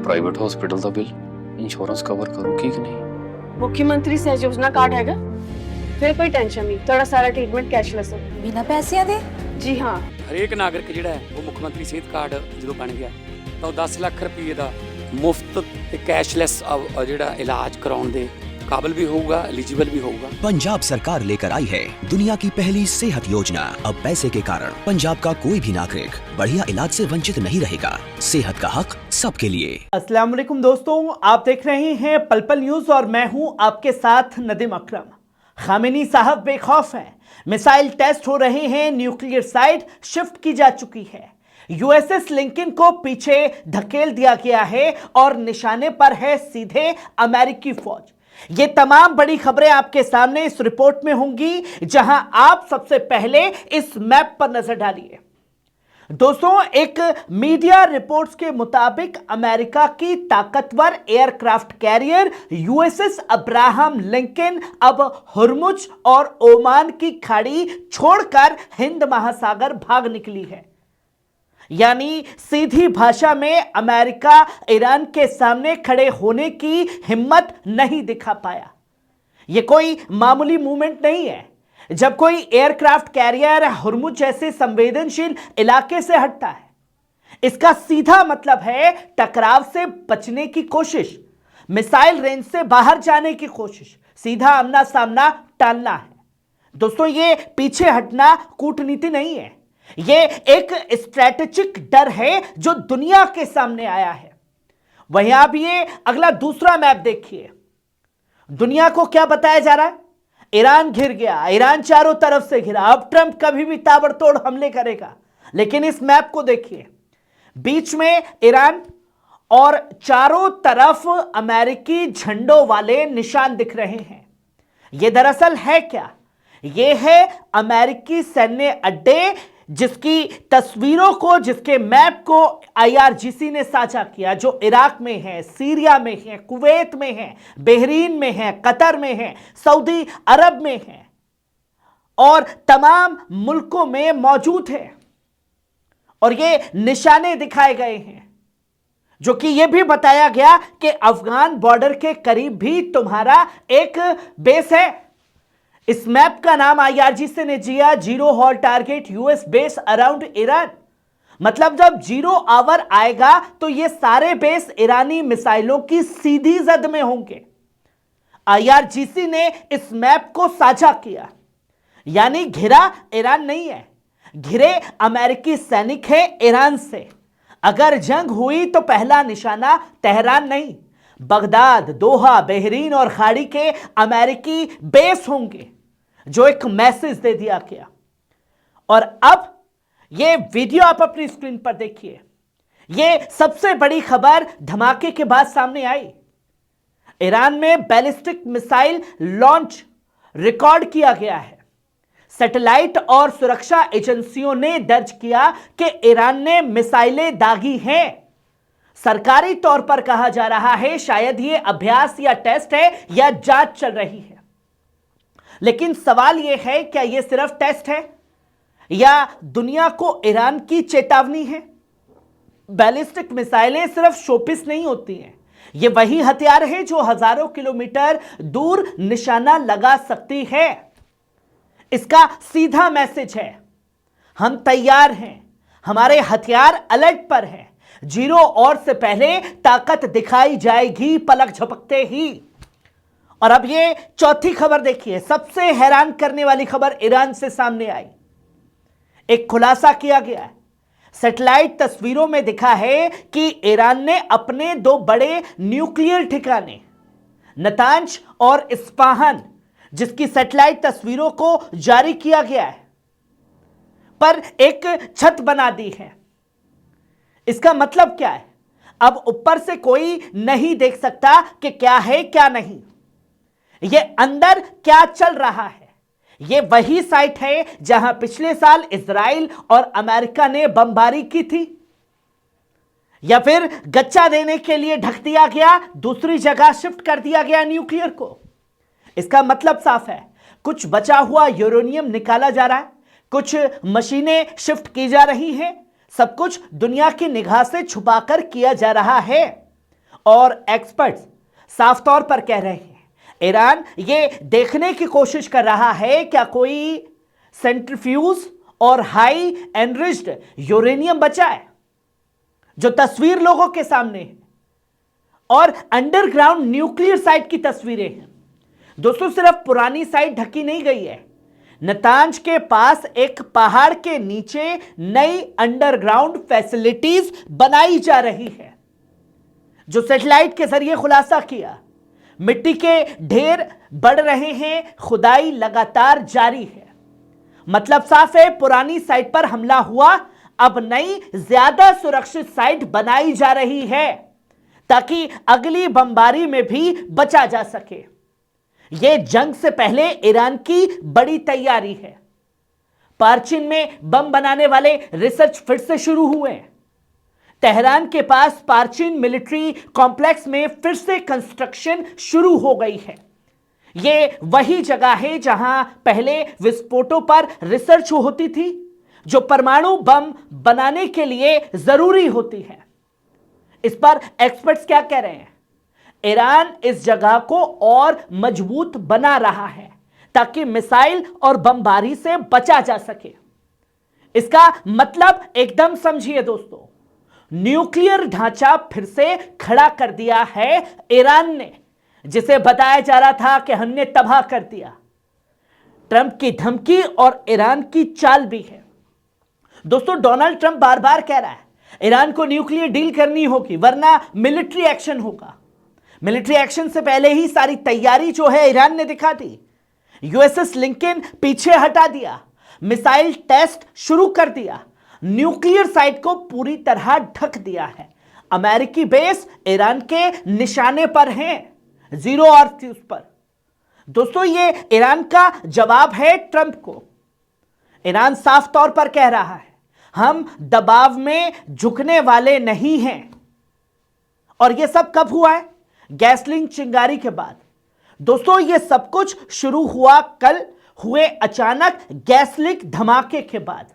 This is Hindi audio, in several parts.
ਪ੍ਰਾਈਵੇਟ ਹਸਪੀਟਲ ਦਾ ਬਿੱਲ ਇੰਸ਼ੋਰੈਂਸ ਕਵਰ ਕਰੂਗੀ ਕਿ ਨਹੀਂ? मुख्यमंत्री सहज योजना कार्ड हैगा, फिर कोई टेंशन नहीं, थोड़ा सारा ट्रीटमेंट कैशलेस है। बिना पैसिਆਂ ਦੇ? जी हाँ, ਹਰੇਕ ਨਾਗਰਿਕ ਜਿਹੜਾ ਹੈ ਉਹ ਮੁੱਖ ਮੰਤਰੀ ਸਿਹਤ ਕਾਰਡ ਜਦੋਂ ਬਣ ਗਿਆ ਤਾਂ ਉਹ 10 ਲੱਖ ਰੁਪਏ ਦਾ ਮੁਫਤ ਤੇ ਕੈਸ਼ਲੈਸ ਜਿਹੜਾ ਇਲਾਜ ਕਰਾਉਣ ਦੇ काबिल भी होगा, एलिजिबल भी होगा। पंजाब सरकार लेकर आई है दुनिया की पहली सेहत योजना। अब पैसे के कारण पंजाब का कोई भी नागरिक बढ़िया इलाज से वंचित नहीं रहेगा। सेहत का हक सबके लिए। अस्सलाम वालेकुम दोस्तों, आप देख रहे हैं पल पल न्यूज और मैं हूं आपके साथ नदीम अकरम। खामेनी साहब बेखौफ हैं, मिसाइल टेस्ट हो रहे हैं, न्यूक्लियर साइट शिफ्ट की जा चुकी है, यूएसएस लिंकन को पीछे धकेल दिया गया है और निशाने पर है सीधे अमेरिकी फौज। ये तमाम बड़ी खबरें आपके सामने इस रिपोर्ट में होंगी, जहां आप सबसे पहले इस मैप पर नजर डालिए। दोस्तों, एक मीडिया रिपोर्ट्स के मुताबिक अमेरिका की ताकतवर aircraft carrier USS Abraham Lincoln अब हुर्मुज और ओमान की खाड़ी छोड़कर हिंद महासागर भाग निकली है। यानी सीधी भाषा में अमेरिका ईरान के सामने खड़े होने की हिम्मत नहीं दिखा पाया। यह कोई मामूली मूवमेंट नहीं है। जब कोई एयरक्राफ्ट कैरियर हुर्मुज जैसे संवेदनशील इलाके से हटता है, इसका सीधा मतलब है टकराव से बचने की कोशिश, मिसाइल रेंज से बाहर जाने की कोशिश, सीधा आमना सामना टालना है। दोस्तों, ये पीछे हटना कूटनीति नहीं है, ये एक स्ट्रैटेजिक डर है जो दुनिया के सामने आया है। वहीं आप ये अगला दूसरा मैप देखिए। दुनिया को क्या बताया जा रहा है? ईरान घिर गया, ईरान चारों तरफ से घिरा, अब ट्रंप कभी भी ताबड़तोड़ हमले करेगा। लेकिन इस मैप को देखिए, बीच में ईरान और चारों तरफ अमेरिकी झंडों वाले निशान दिख रहे हैं। यह दरअसल है क्या? यह है अमेरिकी सैन्य अड्डे, जिसकी तस्वीरों को, जिसके मैप को आईआरजीसी ने साझा किया, जो इराक में है, सीरिया में है, कुवैत में है, बहरीन में है, कतर में है, सऊदी अरब में है और तमाम मुल्कों में मौजूद है। और ये निशाने दिखाए गए हैं, जो कि यह भी बताया गया कि अफगान बॉर्डर के करीब भी तुम्हारा एक बेस है। इस मैप का नाम आईआरजीसी ने दिया zero hall target US base around Iran. मतलब जब जीरो आवर आएगा तो ये सारे बेस ईरानी मिसाइलों की सीधी जद में होंगे। आईआरजीसी ने इस मैप को साझा किया, यानी घिरा ईरान नहीं है, घिरे अमेरिकी सैनिक है ईरान से। अगर जंग हुई तो पहला निशाना तेहरान नहीं, बगदाद, दोहा, बहरीन और खाड़ी के अमेरिकी बेस होंगे, जो एक मैसेज दे दिया गया। और अब यह वीडियो आप अपनी स्क्रीन पर देखिए। यह सबसे बड़ी खबर धमाके के बाद सामने आई। ईरान में बैलिस्टिक मिसाइल लॉन्च रिकॉर्ड किया गया है। सैटेलाइट और सुरक्षा एजेंसियों ने दर्ज किया कि ईरान ने मिसाइलें दागी हैं। सरकारी तौर पर कहा जा रहा है शायद यह अभ्यास या टेस्ट है या जांच चल रही है। लेकिन सवाल यह है, क्या यह सिर्फ टेस्ट है या दुनिया को ईरान की चेतावनी है? बैलिस्टिक मिसाइलें सिर्फ शोपीस नहीं होती हैं, यह वही हथियार है जो हजारों किलोमीटर दूर निशाना लगा सकती है। इसका सीधा मैसेज है, हम तैयार हैं, हमारे हथियार अलर्ट पर हैं, जीरो और से पहले ताकत दिखाई जाएगी पलक झपकते ही। और अब ये चौथी खबर देखिए, सबसे हैरान करने वाली खबर ईरान से सामने आई। एक खुलासा किया गया है। सैटेलाइट तस्वीरों में दिखा है कि ईरान ने अपने दो बड़े न्यूक्लियर ठिकाने नतांज और इस्पाहान, जिसकी सैटेलाइट तस्वीरों को जारी किया गया है, पर एक छत बना दी है। इसका मतलब क्या है? अब ऊपर से कोई नहीं देख सकता कि क्या है क्या नहीं, यह अंदर क्या चल रहा है। यह वही साइट है जहां पिछले साल इजराइल और अमेरिका ने बमबारी की थी, या फिर गच्चा देने के लिए ढक दिया गया, दूसरी जगह शिफ्ट कर दिया गया न्यूक्लियर को। इसका मतलब साफ है, कुछ बचा हुआ यूरेनियम निकाला जा रहा है, कुछ मशीनें शिफ्ट की जा रही हैं, सब कुछ दुनिया की निगाह से छुपाकर किया जा रहा है। और एक्सपर्ट्स साफ तौर पर कह रहे हैं ईरान ये देखने की कोशिश कर रहा है क्या कोई सेंट्रीफ्यूज और हाई एनरिच्ड यूरेनियम बचा है। जो तस्वीर लोगों के सामने है और अंडरग्राउंड न्यूक्लियर साइट की तस्वीरें हैं। दोस्तों सिर्फ पुरानी साइट ढकी नहीं गई है, नतांज के पास एक पहाड़ के नीचे नई अंडरग्राउंड फैसिलिटीज बनाई जा रही है। जो सैटेलाइट के जरिए खुलासा किया, मिट्टी के ढेर बढ़ रहे हैं, खुदाई लगातार जारी है। मतलब साफ है, पुरानी साइट पर हमला हुआ, अब नई ज्यादा सुरक्षित साइट बनाई जा रही है ताकि अगली बमबारी में भी बचा जा सके। यह जंग से पहले ईरान की बड़ी तैयारी है। पार्चिन में बम बनाने वाले रिसर्च फिर से शुरू हुए हैं। तेहरान के पास पार्चिन मिलिट्री कॉम्प्लेक्स में फिर से कंस्ट्रक्शन शुरू हो गई है। यह वही जगह है जहां पहले विस्फोटों पर रिसर्च होती थी, जो परमाणु बम बनाने के लिए जरूरी होती है। इस पर एक्सपर्ट्स क्या कह रहे हैं? ईरान इस जगह को और मजबूत बना रहा है ताकि मिसाइल और बमबारी से बचा जा सके। इसका मतलब एकदम समझिए दोस्तों, न्यूक्लियर ढांचा फिर से खड़ा कर दिया है ईरान ने, जिसे बताया जा रहा था कि हमने तबाह कर दिया। ट्रंप की धमकी और ईरान की चाल भी है। दोस्तों डोनाल्ड ट्रंप बार बार कह रहा है ईरान को न्यूक्लियर डील करनी होगी वरना मिलिट्री एक्शन होगा। मिलिट्री एक्शन से पहले ही सारी तैयारी जो है ईरान ने दिखा दी। यूएसएस लिंकन पीछे हटा दिया, मिसाइल टेस्ट शुरू कर दिया, न्यूक्लियर साइट को पूरी तरह ढक दिया है। अमेरिकी बेस ईरान के निशाने पर हैं, जीरो और उस पर। दोस्तों ये ईरान का जवाब है ट्रंप को। ईरान साफ तौर पर कह रहा है हम दबाव में झुकने वाले नहीं हैं। और यह सब कब हुआ है? गैसलिंग चिंगारी के बाद। दोस्तों यह सब कुछ शुरू हुआ कल हुए अचानक गैसलिंग धमाके के बाद।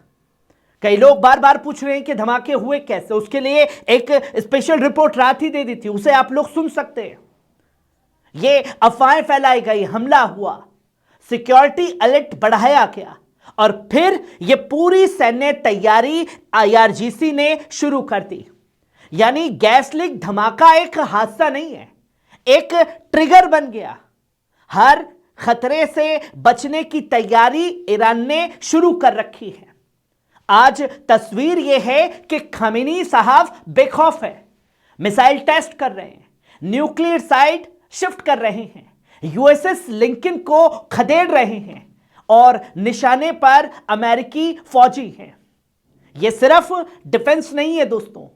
कई लोग बार बार पूछ रहे हैं कि धमाके हुए कैसे। उसके लिए एक स्पेशल रिपोर्ट रात ही दे दी थी, उसे आप लोग सुन सकते हैं। यह अफवाहें फैलाई गई, हमला हुआ, सिक्योरिटी अलर्ट बढ़ाया गया और फिर यह पूरी सैन्य तैयारी आईआरजीसी ने शुरू कर दी। यानी गैस लीक धमाका एक हादसा नहीं है, एक ट्रिगर बन गया। हर खतरे से बचने की तैयारी ईरान ने शुरू कर रखी है। आज तस्वीर यह है कि खामेनी साहब बेखौफ है, मिसाइल टेस्ट कर रहे हैं, न्यूक्लियर साइट शिफ्ट कर रहे हैं, यूएसएस लिंकन को खदेड़ रहे हैं और निशाने पर अमेरिकी फौजी हैं। यह सिर्फ डिफेंस नहीं है दोस्तों,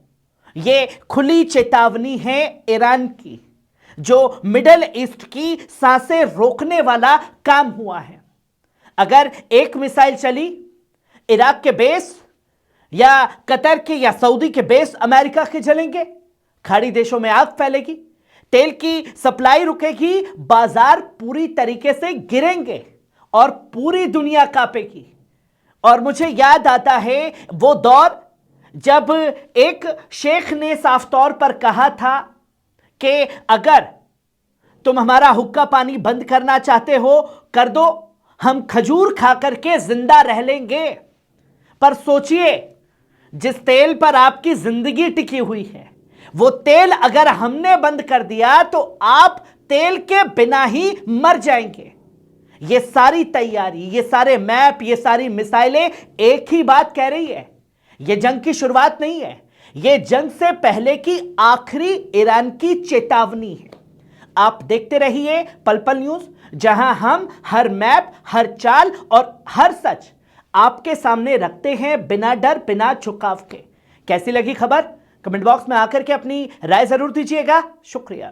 यह खुली चेतावनी है ईरान की, जो मिडिल ईस्ट की सांसें रोकने वाला काम हुआ है। अगर एक मिसाइल चली, इराक के बेस या कतर के या सऊदी के बेस अमेरिका के जलेंगे, खाड़ी देशों में आग फैलेगी, तेल की सप्लाई रुकेगी, बाजार पूरी तरीके से गिरेंगे और पूरी दुनिया कांपेगी। और मुझे याद आता है वो दौर जब एक शेख ने साफ तौर पर कहा था कि अगर तुम हमारा हुक्का पानी बंद करना चाहते हो कर दो, हम खजूर खा करके जिंदा रह लेंगे। पर सोचिए, जिस तेल पर आपकी जिंदगी टिकी हुई है, वो तेल अगर हमने बंद कर दिया तो आप तेल के बिना ही मर जाएंगे। ये सारी तैयारी, ये सारे मैप, ये सारी मिसाइलें एक ही बात कह रही है, ये जंग की शुरुआत नहीं है, ये जंग से पहले की आखिरी ईरान की चेतावनी है। आप देखते रहिए पल पल न्यूज, जहां हम हर मैप, हर चाल और हर सच आपके सामने रखते हैं बिना डर, बिना झुकाव के। कैसी लगी खबर? कमेंट बॉक्स में आकर के अपनी राय जरूर दीजिएगा। शुक्रिया।